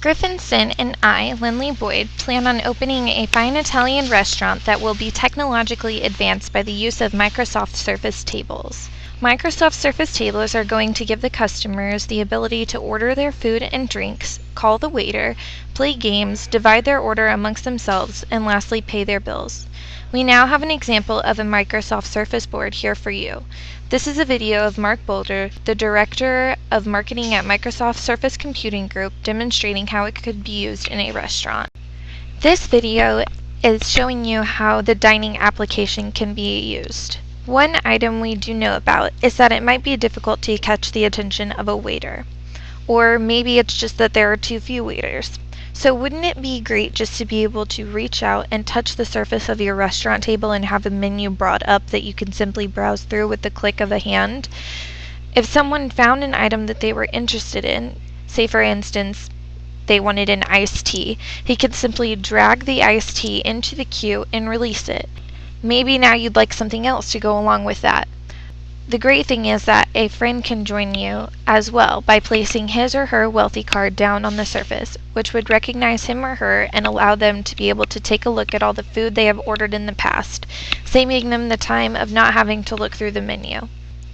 Griffin Sinn and I, Linlie Boyd, plan on opening a fine Italian restaurant that will be technologically advanced by the use of Microsoft Surface tables. Microsoft Surface tables are going to give the customers the ability to order their food and drinks, call the waiter, play games, divide their order amongst themselves, and lastly pay their bills. We now have an example of a Microsoft Surface board here for you. This is a video of Mark Boulder, the Director of Marketing at Microsoft Surface Computing Group, demonstrating how it could be used in a restaurant. This video is showing you how the dining application can be used. One item we do know about is that it might be difficult to catch the attention of a waiter. Or maybe it's just that there are too few waiters. So wouldn't it be great just to be able to reach out and touch the surface of your restaurant table and have a menu brought up that you can simply browse through with the click of a hand? If someone found an item that they were interested in, say for instance, they wanted an iced tea, he could simply drag the iced tea into the queue and release it. Maybe now you'd like something else to go along with that. The great thing is that a friend can join you as well by placing his or her wealthy card down on the surface, which would recognize him or her and allow them to be able to take a look at all the food they have ordered in the past, saving them the time of not having to look through the menu.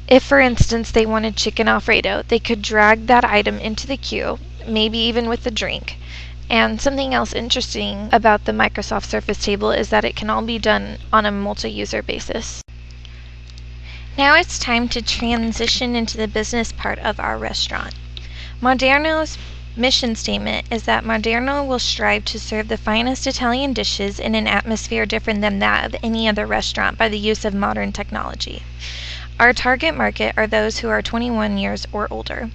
If, for instance, they wanted chicken Alfredo, they could drag that item into the queue, maybe even with the drink. And something else interesting about the Microsoft Surface table is that it can all be done on a multi-user basis. Now it's time to transition into the business part of our restaurant. Moderno's mission statement is that Moderno will strive to serve the finest Italian dishes in an atmosphere different than that of any other restaurant by the use of modern technology. Our target market are those who are 21 years or older.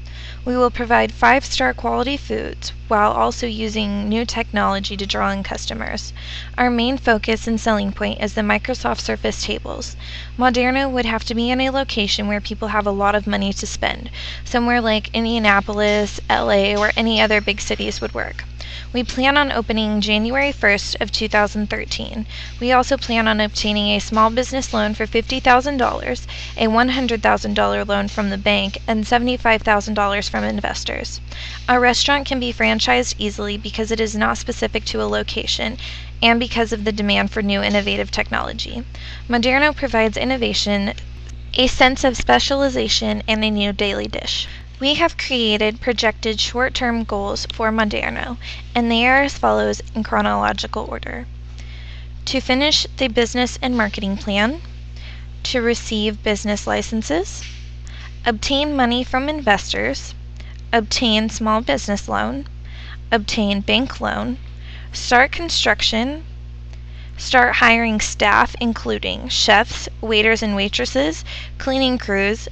We will provide 5-star quality foods while also using new technology to draw in customers. Our main focus and selling point is the Microsoft Surface tables. Moderno would have to be in a location where people have a lot of money to spend. Somewhere like Indianapolis, LA, or any other big cities would work. We plan on opening January 1st of 2013. We also plan on obtaining a small business loan for $50,000, a $100,000 loan from the bank, and $75,000 from investors. Our restaurant can be franchised easily because it is not specific to a location and because of the demand for new innovative technology. Moderno provides innovation, a sense of specialization, and a new daily dish. We have created projected short-term goals for Moderno, and they are as follows in chronological order. To finish the business and marketing plan, to receive business licenses, obtain money from investors, obtain small business loan, obtain bank loan, start construction, start hiring staff including chefs, waiters and waitresses, cleaning crews,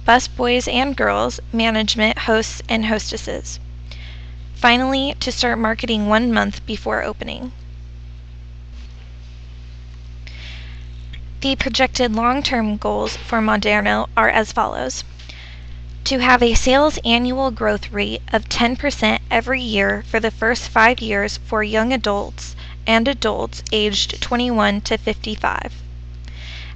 bus boys and girls, management, hosts, and hostesses. Finally, to start marketing 1 month before opening. The projected long-term goals for Moderno are as follows. To have a sales annual growth rate of 10% every year for the first 5 years for young adults and adults aged 21 to 55.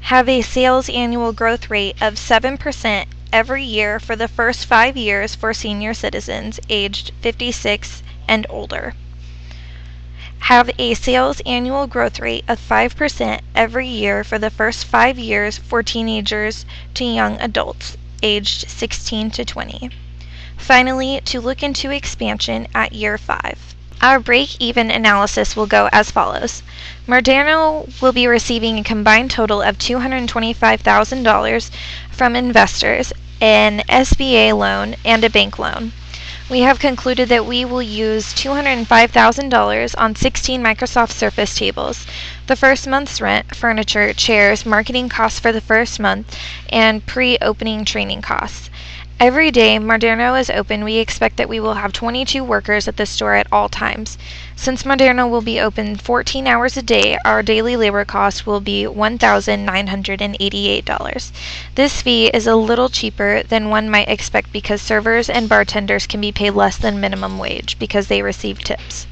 Have a sales annual growth rate of 7% every year for the first 5 years for senior citizens aged 56 and older. Have a sales annual growth rate of 5% every year for the first 5 years for teenagers to young adults aged 16 to 20. Finally, to look into expansion at year 5. Our break-even analysis will go as follows. Moderno will be receiving a combined total of $225,000 from investors, an SBA loan, and a bank loan. We have concluded that we will use $205,000 on 16 Microsoft Surface tables, the first month's rent, furniture, chairs, marketing costs for the first month, and pre-opening training costs. Every day Moderno is open, we expect that we will have 22 workers at the store at all times. Since Moderno will be open 14 hours a day, our daily labor cost will be $1,988. This fee is a little cheaper than one might expect because servers and bartenders can be paid less than minimum wage because they receive tips.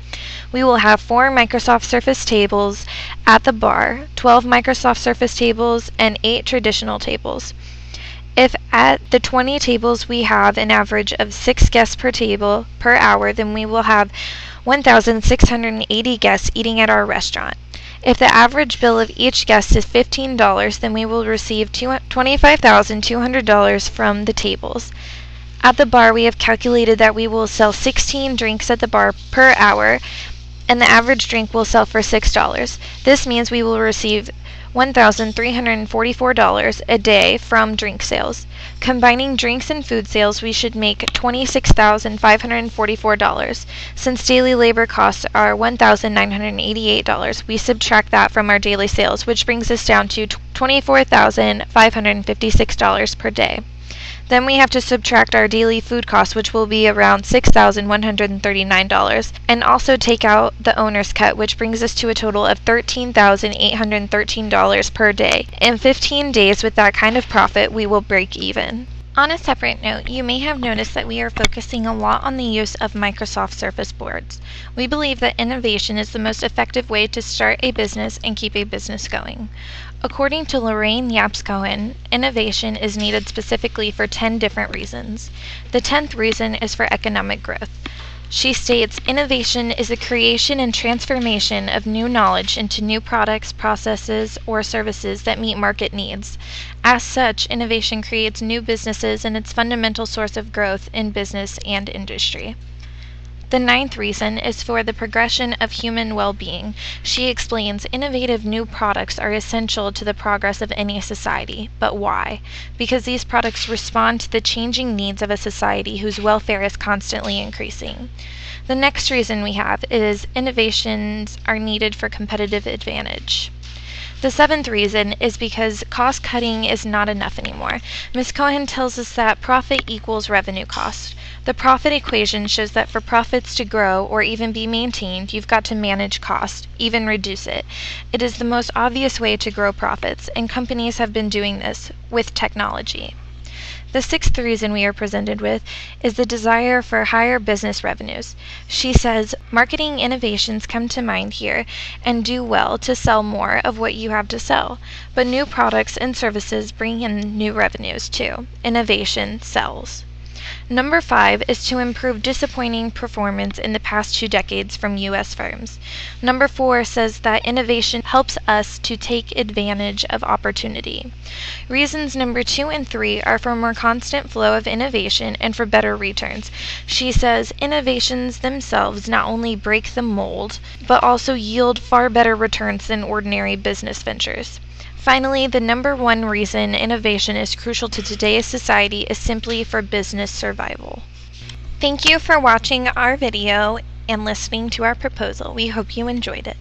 We will have 4 Microsoft Surface tables at the bar, 12 Microsoft Surface tables, and 8 traditional tables. If at the 20 tables we have an average of 6 guests per table per hour, then we will have 1,680 guests eating at our restaurant. If the average bill of each guest is $15, then we will receive $25,200 from the tables. At the bar, we have calculated that we will sell 16 drinks at the bar per hour, and the average drink will sell for $6. This means we will receive $1,344 a day from drink sales. Combining drinks and food sales, we should make $26,544. Since daily labor costs are $1,988, we subtract that from our daily sales, which brings us down to $24,556 per day. Then we have to subtract our daily food costs, which will be around $6,139, and also take out the owner's cut, which brings us to a total of $13,813 per day. In 15 days, with that kind of profit, we will break even. On a separate note, you may have noticed that we are focusing a lot on the use of Microsoft Surface boards. We believe that innovation is the most effective way to start a business and keep a business going. According to Lorraine Yapps-Cohen, innovation is needed specifically for 10 different reasons. The 10th reason is for economic growth. She states, innovation is the creation and transformation of new knowledge into new products, processes, or services that meet market needs. As such, innovation creates new businesses and its fundamental source of growth in business and industry. The 9th reason is for the progression of human well-being. She explains, innovative new products are essential to the progress of any society. But why? Because these products respond to the changing needs of a society whose welfare is constantly increasing. The next reason we have is innovations are needed for competitive advantage. The 7th reason is because cost cutting is not enough anymore. Ms. Cohen tells us that profit equals revenue cost. The profit equation shows that for profits to grow or even be maintained, you've got to manage cost, even reduce it. It is the most obvious way to grow profits, and companies have been doing this with technology. The 6th reason we are presented with is the desire for higher business revenues. She says, marketing innovations come to mind here and do well to sell more of what you have to sell. But new products and services bring in new revenues too. Innovation sells. Number 5 is to improve disappointing performance in the past 2 decades from U.S. firms. Number 4 says that innovation helps us to take advantage of opportunity. Reasons number 2 and 3 are for more constant flow of innovation and for better returns. She says innovations themselves not only break the mold, but also yield far better returns than ordinary business ventures. Finally, the number 1 reason innovation is crucial to today's society is simply for business survival. Thank you for watching our video and listening to our proposal. We hope you enjoyed it.